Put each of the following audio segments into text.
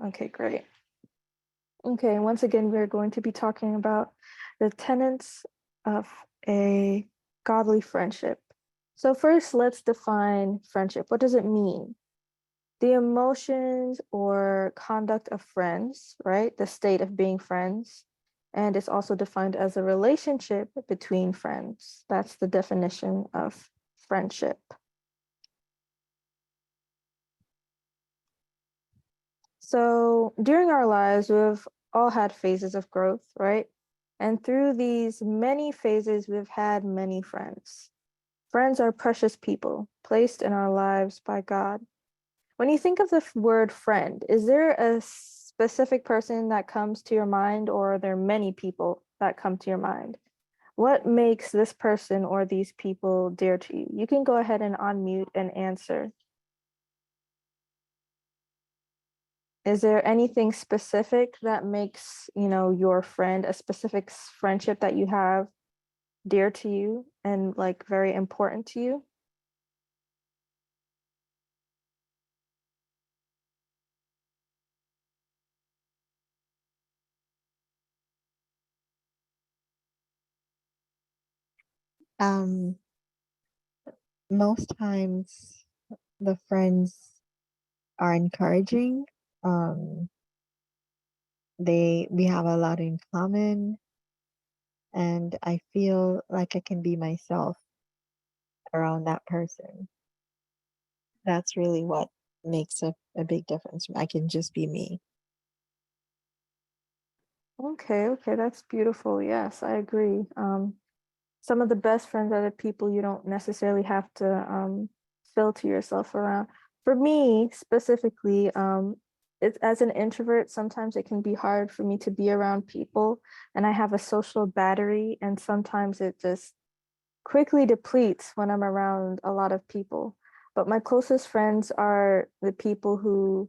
Okay, great. Okay, once again, we're going to be talking about the tenets of a godly friendship. So first, let's define friendship. What does it mean? The emotions or conduct of friends, right? The state of being friends. And it's also defined as a relationship between friends. That's the definition of friendship. So during our lives, we've all had phases of growth, right? And through these many phases, we've had many friends. Friends are precious people placed in our lives by God. When you think of the word friend, is there a specific person that comes to your mind, or are there many people that come to your mind? What makes this person or these people dear to you? You can go ahead and unmute and answer. Is there anything specific that makes, your friend, a specific friendship that you have dear to you and like very important to you? Um, Most times the friends are encouraging. Um, we have a lot in common, and I feel like I can be myself around that person. That's really what makes a big difference. I can just be me. Okay, that's beautiful. Yes, I agree. Some of the best friends are the people you don't necessarily have to filter yourself around. For me specifically, it's as an introvert, sometimes it can be hard for me to be around people, and I have a social battery, and sometimes it just quickly depletes when I'm around a lot of people. But my closest friends are the people who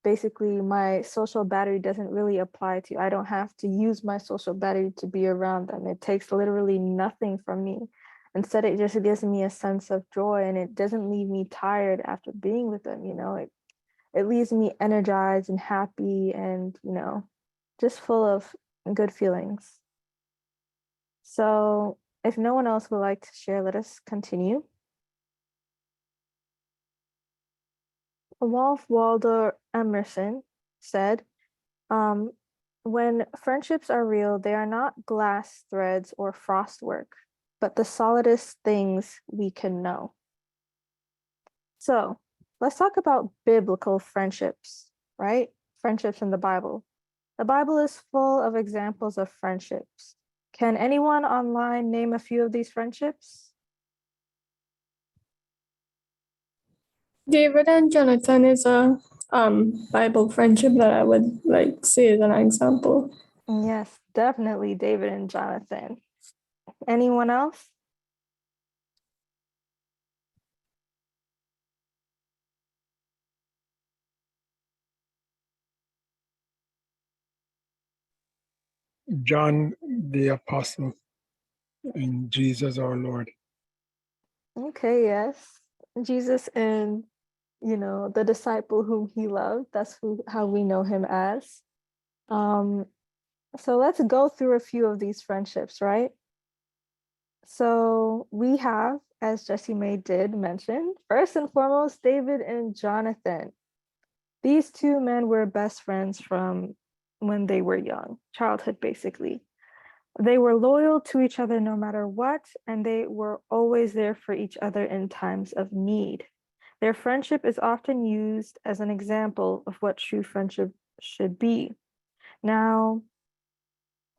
basically my social battery doesn't really apply to. I don't have to use my social battery to be around them. It takes literally nothing from me. Instead, it just gives me a sense of joy, and it doesn't leave me tired after being with them. It leaves me energized and happy and, just full of good feelings. So if no one else would like to share, let us continue. Ralph Waldo Emerson said, um, when friendships are real, they are not glass threads or frostwork, but the solidest things we can know. So let's talk about biblical friendships, right? Friendships in the Bible. The Bible is full of examples of friendships. Can anyone online name a few of these friendships? David and Jonathan is a Bible friendship that I would like say as an example. Yes, definitely David and Jonathan. Anyone else? John the Apostle and Jesus our Lord. Okay, yes. Jesus and, the disciple whom he loved. That's how we know him as. Um, so let's go through a few of these friendships, right? So we have, as Jessie May did mention, first and foremost, David and Jonathan. These two men were best friends from when they were young, childhood basically. They were loyal to each other no matter what, and they were always there for each other in times of need. Their friendship is often used as an example of what true friendship should be. Now,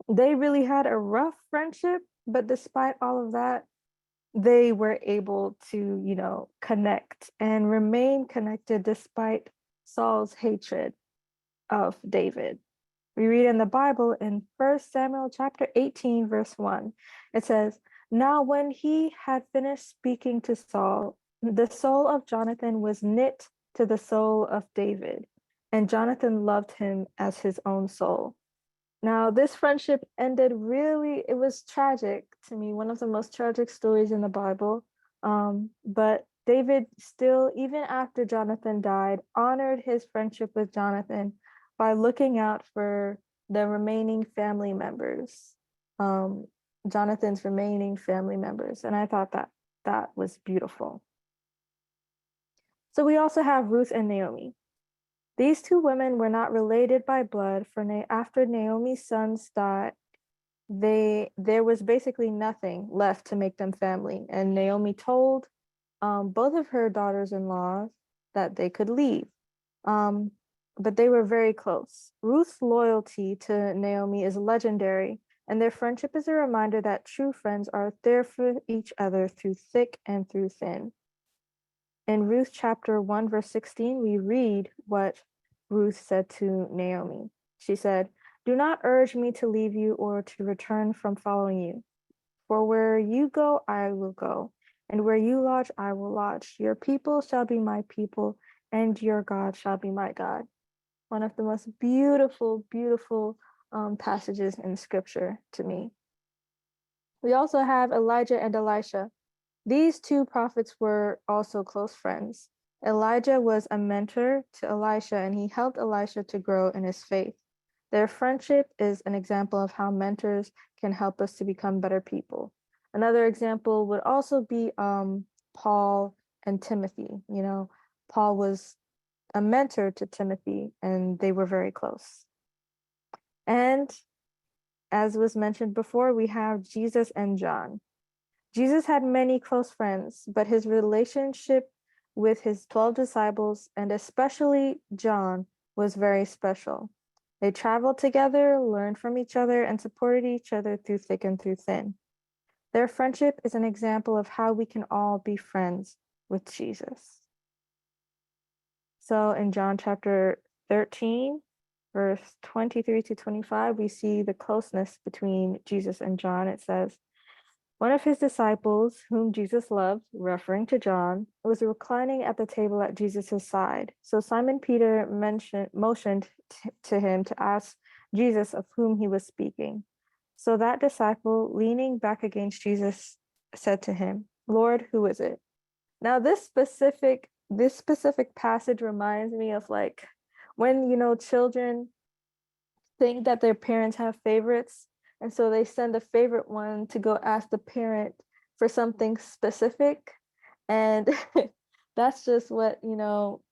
they really had a rough friendship, but despite all of that, they were able to, connect and remain connected despite Saul's hatred of David. We read in the Bible in 1 Samuel chapter 18, verse 1. It says, now when he had finished speaking to Saul, the soul of Jonathan was knit to the soul of David, and Jonathan loved him as his own soul. Now, this friendship ended really, it was tragic to me, one of the most tragic stories in the Bible. But David still, even after Jonathan died, honored his friendship with Jonathan by looking out for the remaining family members, Jonathan's remaining family members. And I thought that that was beautiful. So we also have Ruth and Naomi. These two women were not related by blood, for after Naomi's sons died, there was basically nothing left to make them family. And Naomi told both of her daughters-in-law that they could leave. But they were very close. Ruth's loyalty to Naomi is legendary, and their friendship is a reminder that true friends are there for each other through thick and through thin. In Ruth chapter 1, verse 16, we read what Ruth said to Naomi. She said, "Do not urge me to leave you or to return from following you. For where you go, I will go, and where you lodge, I will lodge. Your people shall be my people, and your God shall be my God." One of the most beautiful, beautiful passages in scripture to me. We also have Elijah and Elisha. These two prophets were also close friends. Elijah was a mentor to Elisha, and he helped Elisha to grow in his faith. Their friendship is an example of how mentors can help us to become better people. Another example would also be Paul and Timothy. You know, Paul was a mentor to Timothy, and they were very close. And as was mentioned before, we have Jesus and John. Jesus had many close friends, but his relationship with his 12 disciples, and especially John, was very special. They traveled together, learned from each other, and supported each other through thick and through thin. Their friendship is an example of how we can all be friends with Jesus. So in John chapter 13, verse 23 to 25, we see the closeness between Jesus and John. It says, "One of his disciples, whom Jesus loved," referring to John, "was reclining at the table at Jesus' side. So Simon Peter motioned to him to ask Jesus of whom he was speaking. So that disciple, leaning back against Jesus, said to him, 'Lord, who is it?'" Now this specific passage reminds me of like when children think that their parents have favorites, and so they send the favorite one to go ask the parent for something specific. And that's just what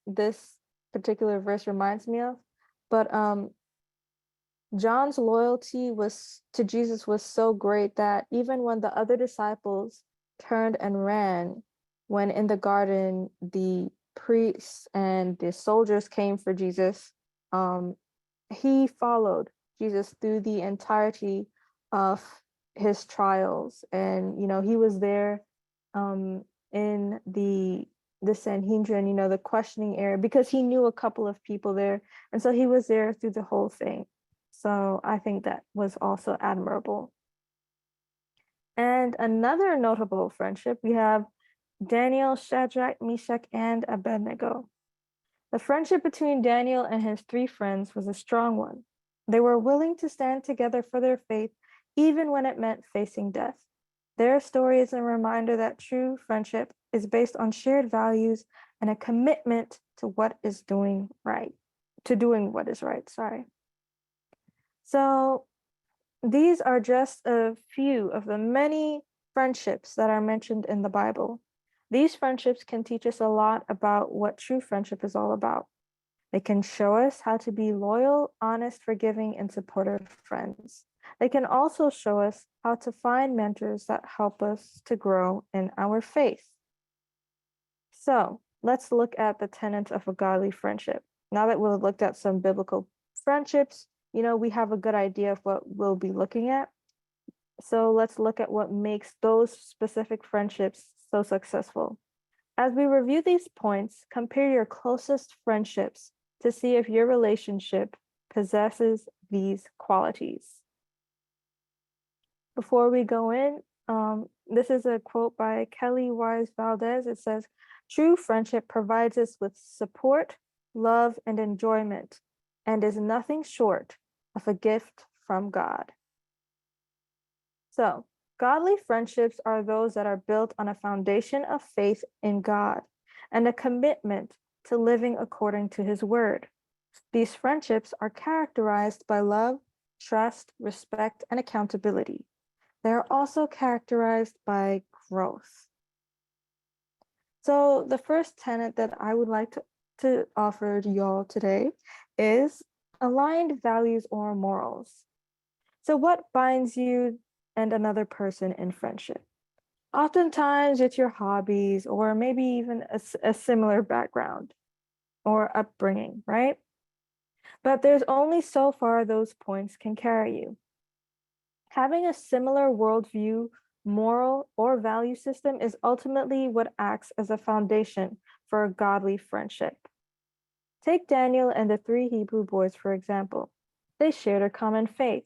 this particular verse reminds me of. But John's loyalty was to Jesus was so great that even when the other disciples turned and ran, when in the garden the priests and the soldiers came for Jesus, he followed Jesus through the entirety of his trials. And he was there in the Sanhedrin, the questioning area, because he knew a couple of people there, and so he was there through the whole thing. So I think that was also admirable. And another notable friendship, we have Daniel, Shadrach, Meshach, and Abednego. The friendship between Daniel and his three friends was a strong one. They were willing to stand together for their faith, even when it meant facing death. Their story is a reminder that true friendship is based on shared values and a commitment to what is doing right, to doing what is right, sorry. So these are just a few of the many friendships that are mentioned in the Bible. These friendships can teach us a lot about what true friendship is all about. They can show us how to be loyal, honest, forgiving, and supportive friends. They can also show us how to find mentors that help us to grow in our faith. So let's look at the tenets of a godly friendship. Now that we've looked at some biblical friendships, we have a good idea of what we'll be looking at. So let's look at what makes those specific friendships so successful. As we review these points, compare your closest friendships to see if your relationship possesses these qualities. Before we go in, this is a quote by Kelly Wise Valdez. It says, "True friendship provides us with support, love, and enjoyment, and is nothing short of a gift from God." So, godly friendships are those that are built on a foundation of faith in God and a commitment to living according to his word. These friendships are characterized by love, trust, respect, and accountability. They are also characterized by growth. So the first tenet that I would like to offer to y'all today is aligned values or morals. So what binds you and another person in friendship? Oftentimes it's your hobbies or maybe even a similar background or upbringing, right? But there's only so far those points can carry you. Having a similar worldview, moral, or value system is ultimately what acts as a foundation for a godly friendship. Take Daniel and the three Hebrew boys, for example. They shared a common faith.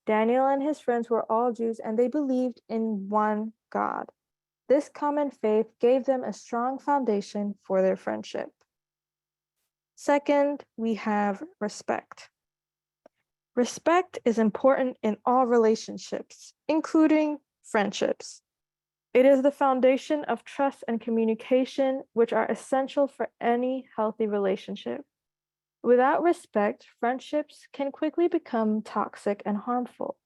Daniel and his friends were all Jews and they believed in one God. This common faith gave them a strong foundation for their friendship. Second, we have respect. Respect is important in all relationships, including friendships. It is the foundation of trust and communication, which are essential for any healthy relationship. Without respect, friendships can quickly become toxic and harmful.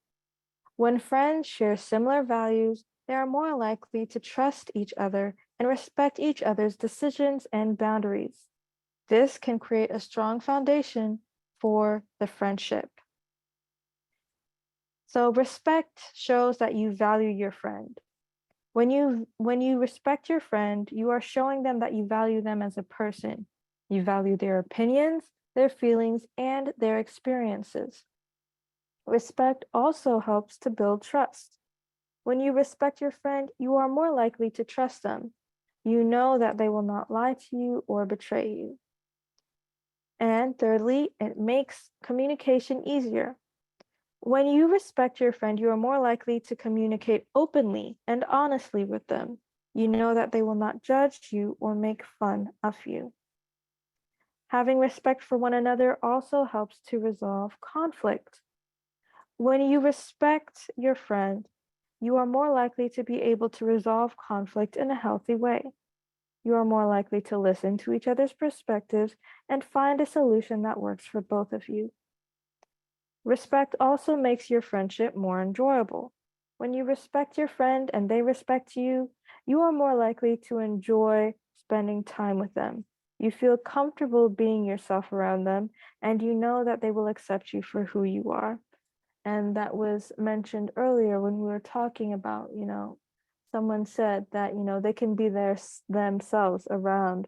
When friends share similar values, they are more likely to trust each other and respect each other's decisions and boundaries. This can create a strong foundation for the friendship. So respect shows that you value your friend. When you respect your friend, you are showing them that you value them as a person. You value their opinions, their feelings, and their experiences. Respect also helps to build trust. When you respect your friend, you are more likely to trust them. You know that they will not lie to you or betray you. And thirdly, it makes communication easier. When you respect your friend, you are more likely to communicate openly and honestly with them. You know that they will not judge you or make fun of you. Having respect for one another also helps to resolve conflict. When you respect your friend, you are more likely to be able to resolve conflict in a healthy way. You are more likely to listen to each other's perspectives and find a solution that works for both of you. Respect also makes your friendship more enjoyable. When you respect your friend and they respect you, you are more likely to enjoy spending time with them. You feel comfortable being yourself around them, and you know that they will accept you for who you are. And that was mentioned earlier when we were talking about, someone said that, they can be themselves around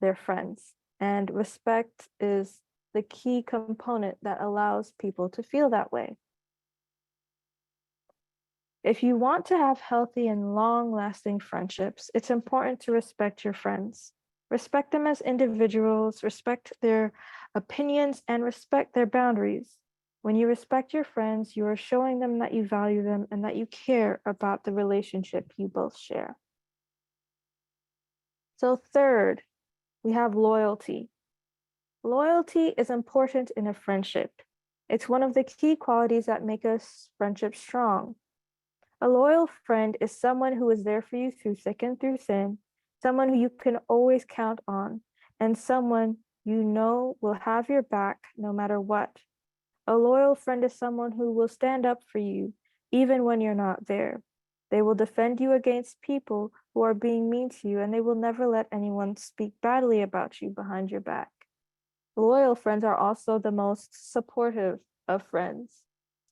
their friends. And respect is the key component that allows people to feel that way. If you want to have healthy and long-lasting friendships, it's important to respect your friends. Respect them as individuals, respect their opinions, and respect their boundaries. When you respect your friends, you are showing them that you value them and that you care about the relationship you both share. So third, we have loyalty. Loyalty is important in a friendship. It's one of the key qualities that make a friendship strong. A loyal friend is someone who is there for you through thick and through thin, someone who you can always count on, and someone you know will have your back no matter what. A loyal friend is someone who will stand up for you even when you're not there. They will defend you against people who are being mean to you, and they will never let anyone speak badly about you behind your back. Loyal friends are also the most supportive of friends.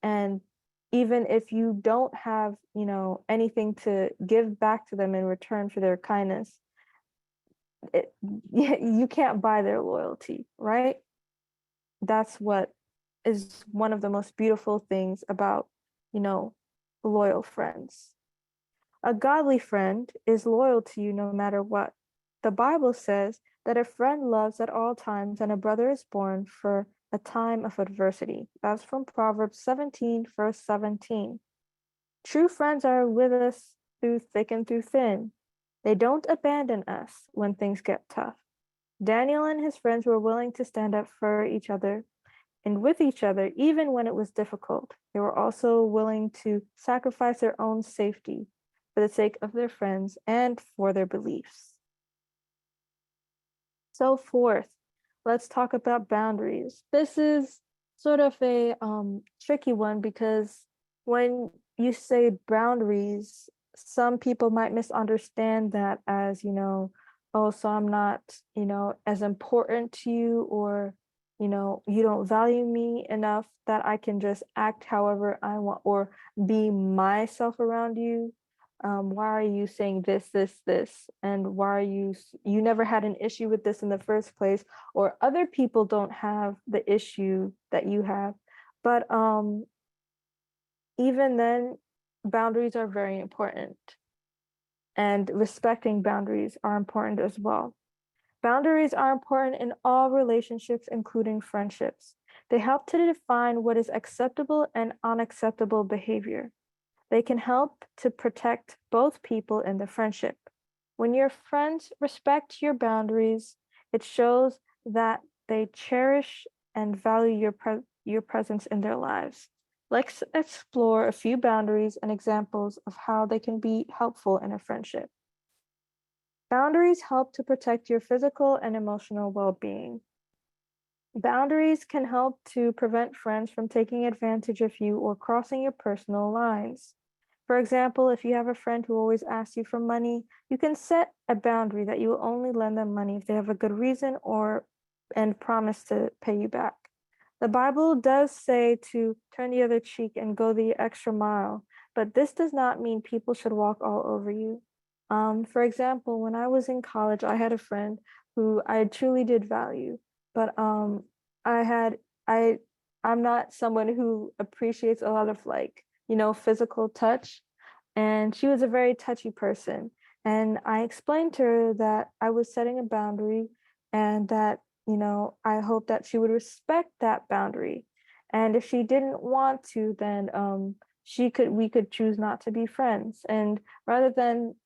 And even if you don't have, anything to give back to them in return for their kindness, you can't buy their loyalty, right? That's what is one of the most beautiful things about, loyal friends. A godly friend is loyal to you no matter what. The Bible says that a friend loves at all times and a brother is born for a time of adversity. That's from Proverbs 17, verse 17. True friends are with us through thick and through thin. They don't abandon us when things get tough. Daniel and his friends were willing to stand up for each other and with each other, even when it was difficult. They were also willing to sacrifice their own safety for the sake of their friends and for their beliefs. So fourth, let's talk about boundaries. This is sort of a tricky one because when you say boundaries, some people might misunderstand that as, oh, so I'm not, as important to you, or, you don't value me enough that I can just act however I want or be myself around you. Why are you saying this, and why are you never had an issue with this in the first place, or other people don't have the issue that you have. But even then, boundaries are very important, and respecting boundaries are important as well. Boundaries are important in all relationships, including friendships. They help to define what is acceptable and unacceptable behavior. They can help to protect both people in the friendship. When your friends respect your boundaries, it shows that they cherish and value your presence in their lives. Let's explore a few boundaries and examples of how they can be helpful in a friendship. Boundaries help to protect your physical and emotional well-being. Boundaries can help to prevent friends from taking advantage of you or crossing your personal lines. For example, if you have a friend who always asks you for money, you can set a boundary that you will only lend them money if they have a good reason and promise to pay you back. The Bible does say to turn the other cheek and go the extra mile, but this does not mean people should walk all over you. For example, when I was in college, I had a friend who I truly did value, but I had I I'm not someone who appreciates a lot of physical touch, and she was a very touchy person. And I explained to her that I was setting a boundary, and that I hope that she would respect that boundary. And if she didn't want to, then we could choose not to be friends. And rather than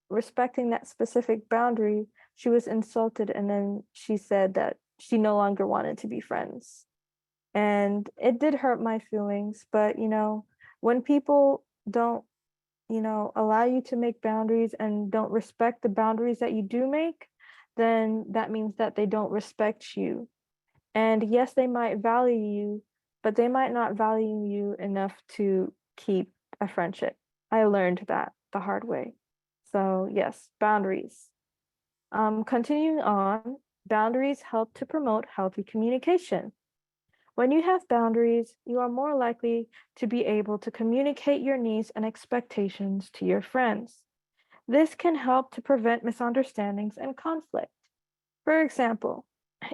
respecting that specific boundary, she was insulted, and then she said that she no longer wanted to be friends. And it did hurt my feelings, but when people don't, allow you to make boundaries and don't respect the boundaries that you do make, then that means that they don't respect you. And yes, they might value you, but they might not value you enough to keep a friendship. I learned that the hard way. So yes, boundaries. Continuing on, boundaries help to promote healthy communication. When you have boundaries, you are more likely to be able to communicate your needs and expectations to your friends. This can help to prevent misunderstandings and conflict. For example,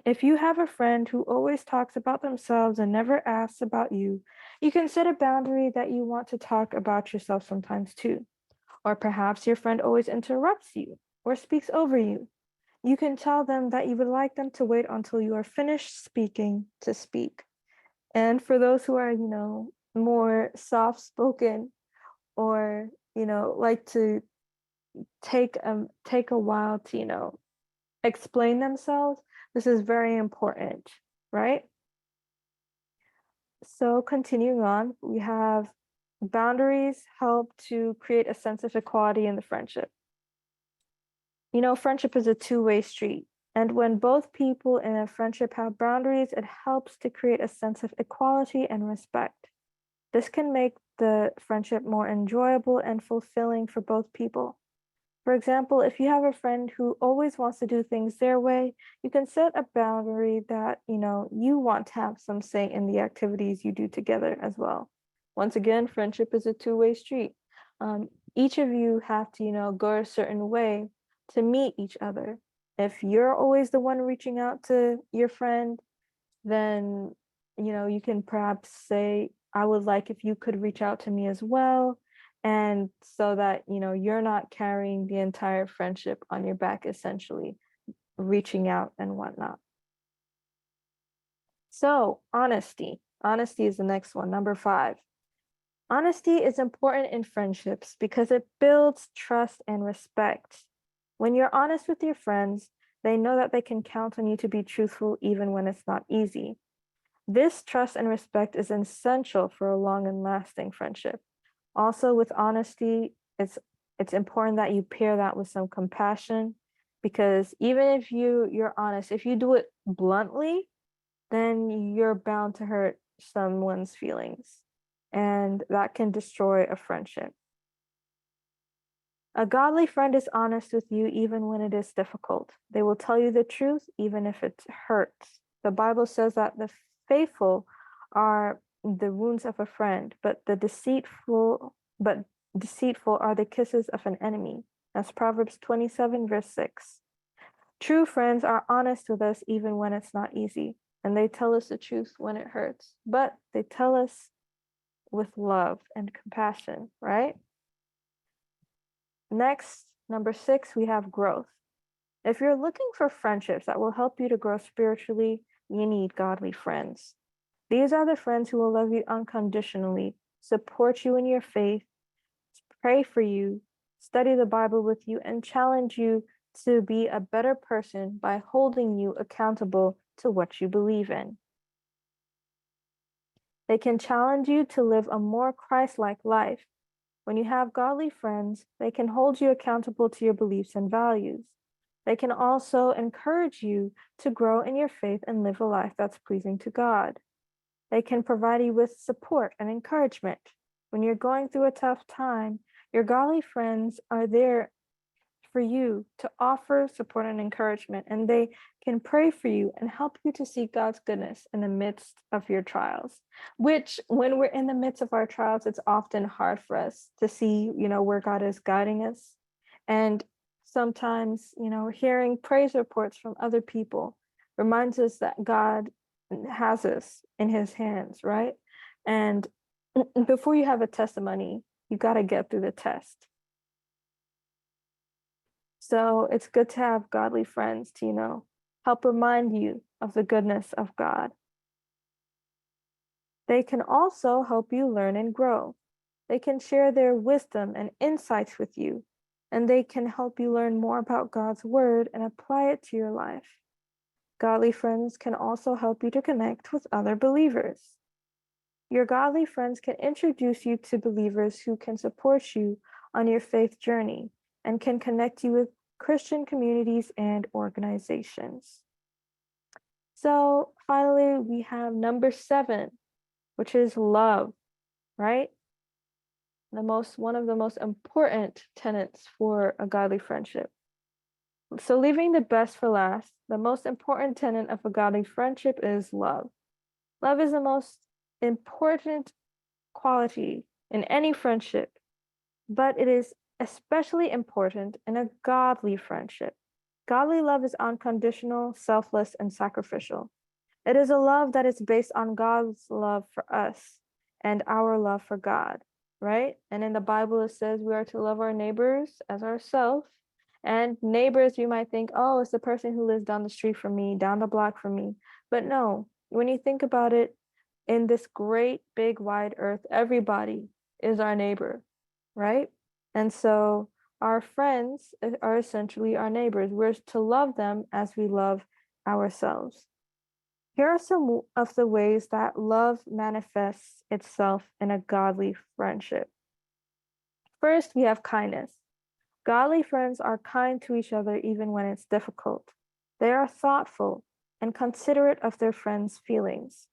if you have a friend who always talks about themselves and never asks about you, you can set a boundary that you want to talk about yourself sometimes too. Or perhaps your friend always interrupts you or speaks over you. You can tell them that you would like them to wait until you are finished speaking to speak. And for those who are, more soft spoken, or, like to take a while to, explain themselves, this is very important, right? So continuing on, we have boundaries help to create a sense of equality in the friendship. Friendship is a two-way street. And when both people in a friendship have boundaries, it helps to create a sense of equality and respect. This can make the friendship more enjoyable and fulfilling for both people. For example, if you have a friend who always wants to do things their way, you can set a boundary that, you want to have some say in the activities you do together as well. Once again, friendship is a two-way street. Each of you have to, go a certain way to meet each other. If you're always the one reaching out to your friend, then, you can perhaps say, I would like if you could reach out to me as well. And so that, you're not carrying the entire friendship on your back, essentially, reaching out and whatnot. So, honesty. Honesty is the next one, number 5. Honesty is important in friendships because it builds trust and respect. When you're honest with your friends, they know that they can count on you to be truthful even when it's not easy. This trust and respect is essential for a long and lasting friendship. Also, with honesty, it's important that you pair that with some compassion because even if you're honest, if you do it bluntly, then you're bound to hurt someone's feelings, and that can destroy a friendship. A godly friend is honest with you even when it is difficult. They will tell you the truth even if it hurts. The Bible says that the faithful are the wounds of a friend, but deceitful are the kisses of an enemy. That's Proverbs 27, verse 6. True friends are honest with us even when it's not easy, and they tell us the truth when it hurts, but they tell us with love and compassion, right? Next, number 6, we have growth. If you're looking for friendships that will help you to grow spiritually, you need godly friends. These are the friends who will love you unconditionally, support you in your faith, pray for you, study the Bible with you, and challenge you to be a better person by holding you accountable to what you believe in. They can challenge you to live a more Christ-like life. When you have godly friends, they can hold you accountable to your beliefs and values. They can also encourage you to grow in your faith and live a life that's pleasing to God. They can provide you with support and encouragement. When you're going through a tough time, your godly friends are there for you to offer support and encouragement, and they can pray for you and help you to see God's goodness in the midst of your trials, which when we're in the midst of our trials, it's often hard for us to see, where God is guiding us. And sometimes, hearing praise reports from other people reminds us that God has us in his hands, right? And before you have a testimony, you got to get through the test. So it's good to have godly friends to, help remind you of the goodness of God. They can also help you learn and grow. They can share their wisdom and insights with you, and they can help you learn more about God's word and apply it to your life. Godly friends can also help you to connect with other believers. Your godly friends can introduce you to believers who can support you on your faith journey and can connect you with Christian communities and organizations. So finally, we have number 7, which is love, right? One of the most important tenets for a godly friendship. So leaving the best for last, the most important tenet of a godly friendship is love. Love is the most important quality in any friendship, but it is especially important in a godly friendship. Godly love is unconditional, selfless, and sacrificial. It is a love that is based on God's love for us and our love for God, right? And in the Bible, it says we are to love our neighbors as ourselves. And neighbors, you might think, oh, it's the person who lives down the street from me, down the block from me. But no, when you think about it, in this great, big, wide earth, everybody is our neighbor, right? And so our friends are essentially our neighbors. We're to love them as we love ourselves. Here are some of the ways that love manifests itself in a godly friendship. First, we have kindness. Godly friends are kind to each other even when it's difficult. They are thoughtful and considerate of their friends' feelings.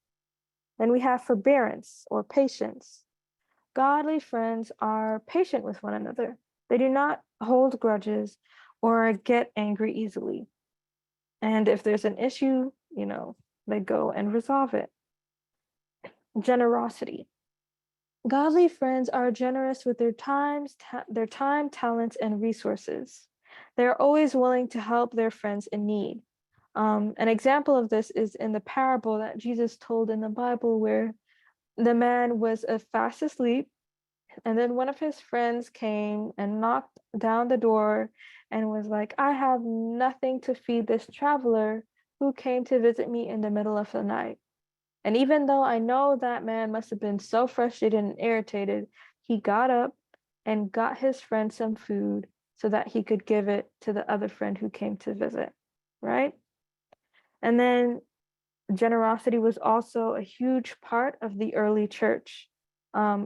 Then we have forbearance or patience. Godly friends are patient with one another. They do not hold grudges or get angry easily. And if there's an issue, they go and resolve it. Generosity. Godly friends are generous with their time, talents, and resources. They're always willing to help their friends in need. An example of this is in the parable that Jesus told in the Bible, where the man was fast asleep, and then one of his friends came and knocked down the door and was like, I have nothing to feed this traveler who came to visit me in the middle of the night. And even though I know that man must have been so frustrated and irritated, he got up and got his friend some food so that he could give it to the other friend who came to visit, right? And then generosity was also a huge part of the early church.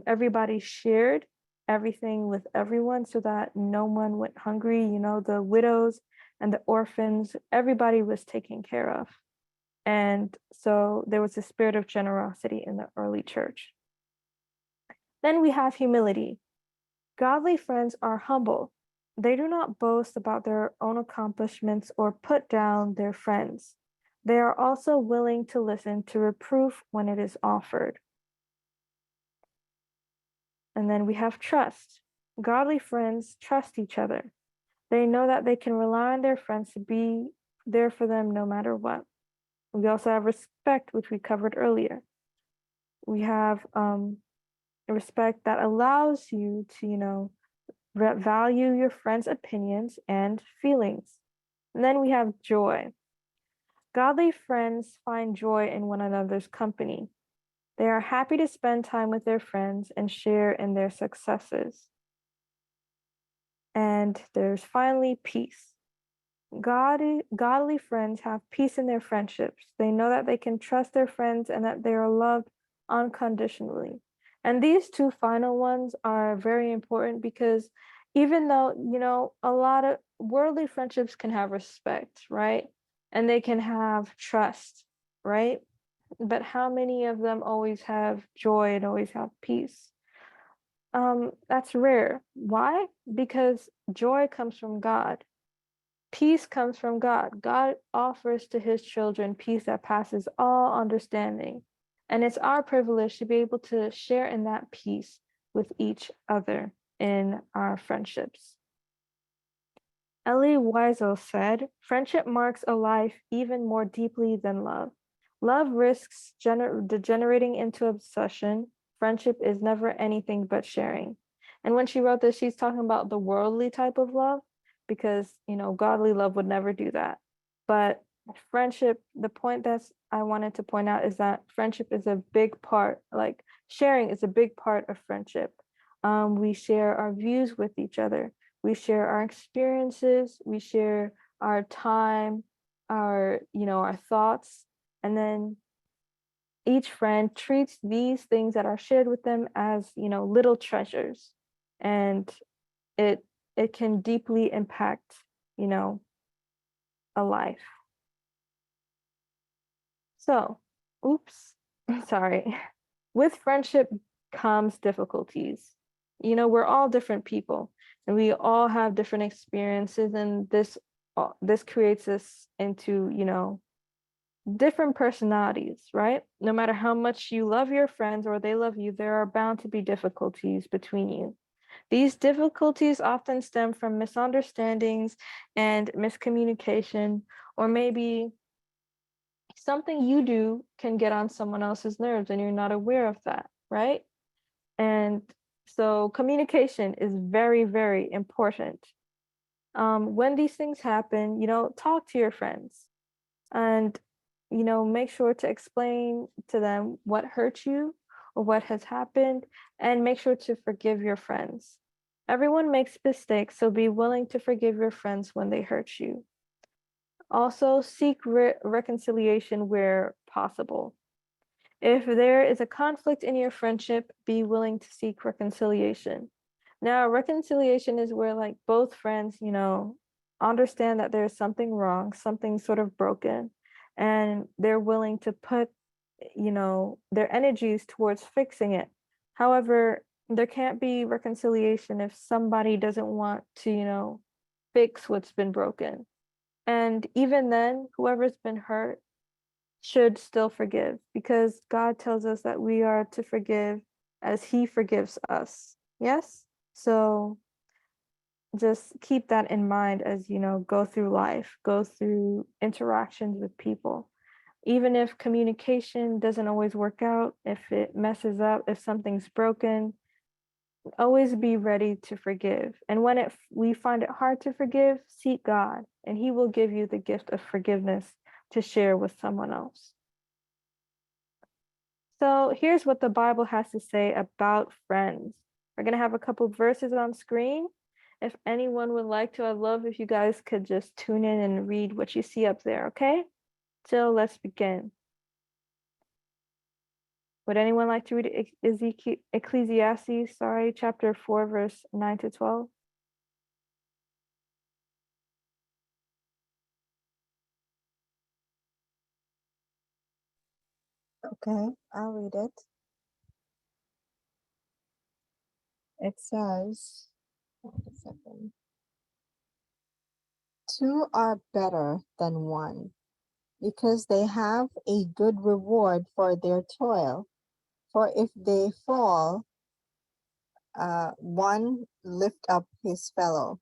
Everybody shared everything with everyone so that no one went hungry. The widows and the orphans. Everybody was taken care of. And so there was a spirit of generosity in the early church. Then we have humility. Godly friends are humble. They do not boast about their own accomplishments or put down their friends. They are also willing to listen to reproof when it is offered. And then we have trust. Godly friends trust each other. They know that they can rely on their friends to be there for them no matter what. We also have respect, which we covered earlier. We have respect that allows you to, value your friends' opinions and feelings. And then we have joy. Godly friends find joy in one another's company. They are happy to spend time with their friends and share in their successes. And there's finally peace. Godly friends have peace in their friendships. They know that they can trust their friends and that they are loved unconditionally. And these two final ones are very important because even though, a lot of worldly friendships can have respect, right? And they can have trust, right? But how many of them always have joy and always have peace? That's rare. Why? Because joy comes from God. Peace comes from God. God offers to his children peace that passes all understanding. And it's our privilege to be able to share in that peace with each other in our friendships. Elie Wiesel said, "Friendship marks a life even more deeply than love. Love risks degenerating into obsession. Friendship is never anything but sharing." And when she wrote this, she's talking about the worldly type of love because, godly love would never do that. But friendship, the point that's I wanted to point out is that friendship is a big part, like sharing is a big part of friendship. We share our views with each other. We share our experiences, we share our time, our thoughts, and then each friend treats these things that are shared with them as, little treasures. And it can deeply impact, a life. So, oops, sorry. With friendship comes difficulties. We're all different people and we all have different experiences, and this creates us into, different personalities, right? No matter how much you love your friends or they love you, there are bound to be difficulties between you. These difficulties often stem from misunderstandings and miscommunication, or maybe something you do can get on someone else's nerves and you're not aware of that, right? And so communication is very, very important. When these things happen, talk to your friends and, make sure to explain to them what hurt you or what has happened, and make sure to forgive your friends. Everyone makes mistakes, so be willing to forgive your friends when they hurt you. Also, seek reconciliation where possible. If there is a conflict in your friendship, be willing to seek reconciliation. Now, reconciliation is where like both friends, understand that there's something wrong, something sort of broken, and they're willing to put, their energies towards fixing it. However, there can't be reconciliation if somebody doesn't want to, fix what's been broken. And even then, whoever's been hurt should still forgive, because God tells us that we are to forgive as he forgives us. Yes? So just keep that in mind as, go through life, go through interactions with people. Even if communication doesn't always work out, if it messes up, if something's broken, always be ready to forgive. And when we find it hard to forgive, seek God, and he will give you the gift of forgiveness to share with someone else. So here's what the Bible has to say about friends. We're going to have a couple verses on screen. If anyone would like to, I'd love if you guys could just tune in and read what you see up there, okay? So let's begin. Would anyone like to read Ecclesiastes, chapter 4, verse 9 to 12? Okay, I'll read it. It says, wait a second. Two are better than one because they have a good reward for their toil. For if they fall, one lift up his fellow.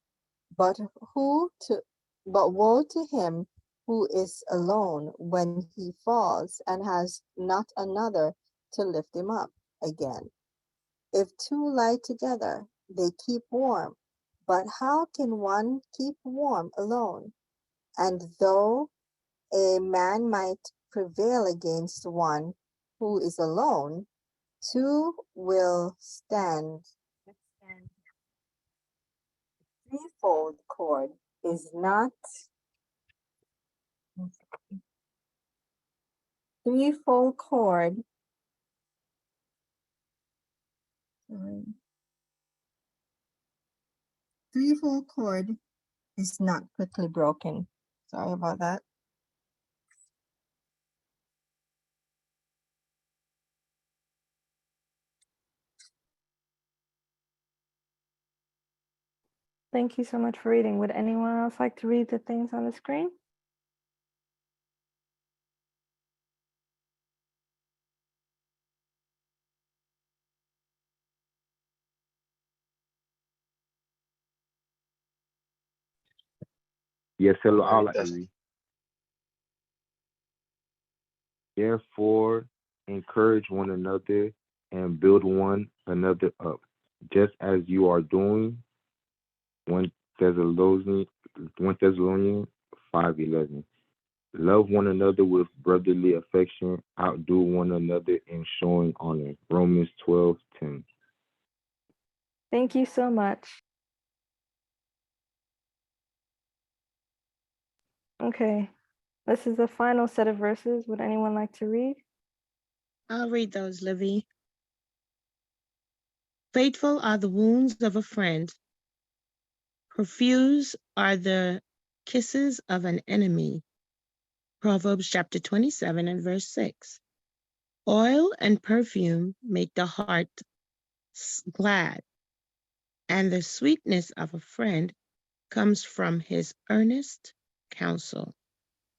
But who to but woe to him who is alone when he falls and has not another to lift him up again. If two lie together, they keep warm. But how can one keep warm alone? And though a man might prevail against one who is alone, two will stand. Threefold cord is not threefold cord. Sorry. Threefold cord is not quickly broken. Sorry about that. Thank you so much for reading. Would anyone else like to read the things on the screen? Yes, hello, All I'd right, like to read. Therefore, encourage one another and build one another up, just as you are doing. 1 Thessalonians 5:11. Love one another with brotherly affection. Outdo one another in showing honor. Romans 12:10. Thank you so much. Okay, this is the final set of verses. Would anyone like to read? I'll read those, Livy. Faithful are the wounds of a friend. Profuse are the kisses of an enemy. Proverbs chapter 27 and verse 6. Oil and perfume make the heart glad, and the sweetness of a friend comes from his earnest counsel.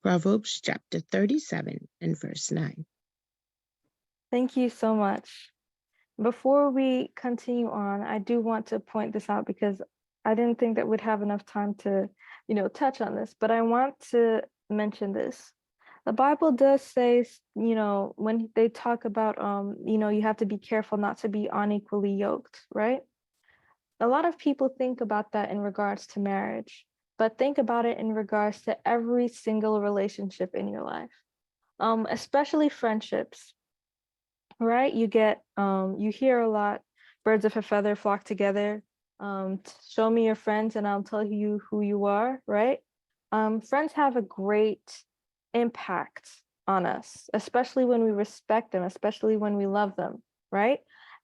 Proverbs chapter 37 and verse 9. Thank you so much. Before we continue on, I do want to point this out because I didn't think that we'd have enough time to, touch on this, but I want to mention this. The Bible does say, when they talk about, you have to be careful not to be unequally yoked, right? A lot of people think about that in regards to marriage, but think about it in regards to every single relationship in your life, especially friendships, right? You hear a lot, birds of a feather flock together. Show me your friends and I'll tell you who you are, right? Friends have a great impact on us, especially when we respect them, especially when we love them, right?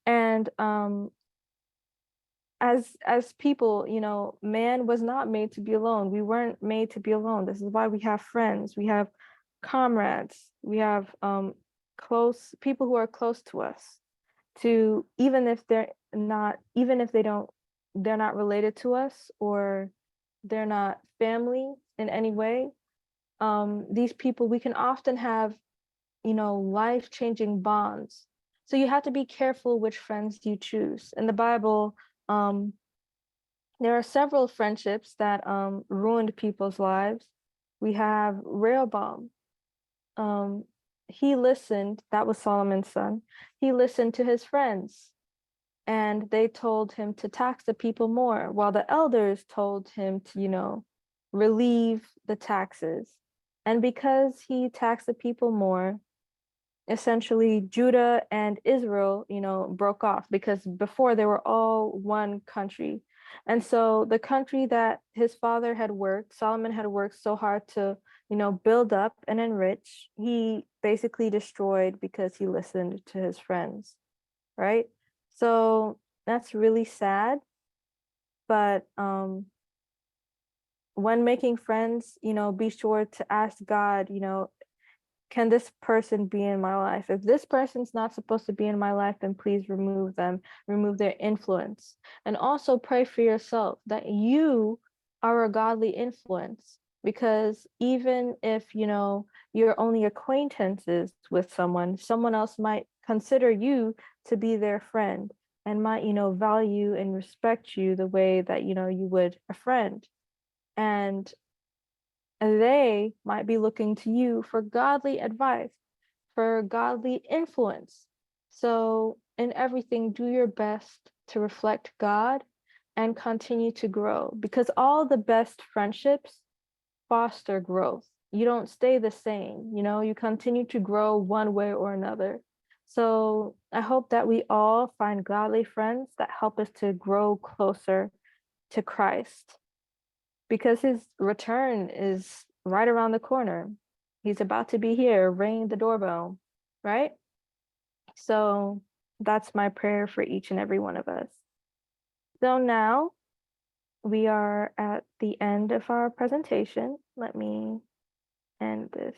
And as people, man was not made to be alone. We weren't made to be alone. This is why we have friends, we have comrades, we have close people who are close to us, to even if they're not related to us, or they're not family in any way. These people, we can often have, life-changing bonds. So you have to be careful which friends you choose. In the Bible, um, there are several friendships that ruined people's lives. We have Rehoboam. Um, he listened, that was Solomon's son. He listened to his friends, and they told him to tax the people more, while the elders told him to, relieve the taxes. And because he taxed the people more, essentially Judah and Israel, broke off, because before they were all one country. And so the country that his father had worked, Solomon had worked so hard to, build up and enrich, he basically destroyed because he listened to his friends, right? So that's really sad. But when making friends, be sure to ask God, can this person be in my life? If this person's not supposed to be in my life, then please remove them, remove their influence. And also pray for yourself that you are a godly influence. Because even if, you're only acquaintances with someone, someone else might consider you to be their friend and might, value and respect you the way that, you would a friend. And they might be looking to you for godly advice, for godly influence. So, in everything, do your best to reflect God and continue to grow, because all the best friendships foster growth. You don't stay the same, you continue to grow one way or another. So, I hope that we all find godly friends that help us to grow closer to Christ, because his return is right around the corner. He's about to be here, ringing the doorbell, right? So that's my prayer for each and every one of us. So now we are at the end of our presentation. Let me end this.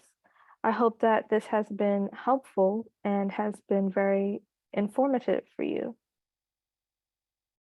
I hope that this has been helpful and has been very informative for you.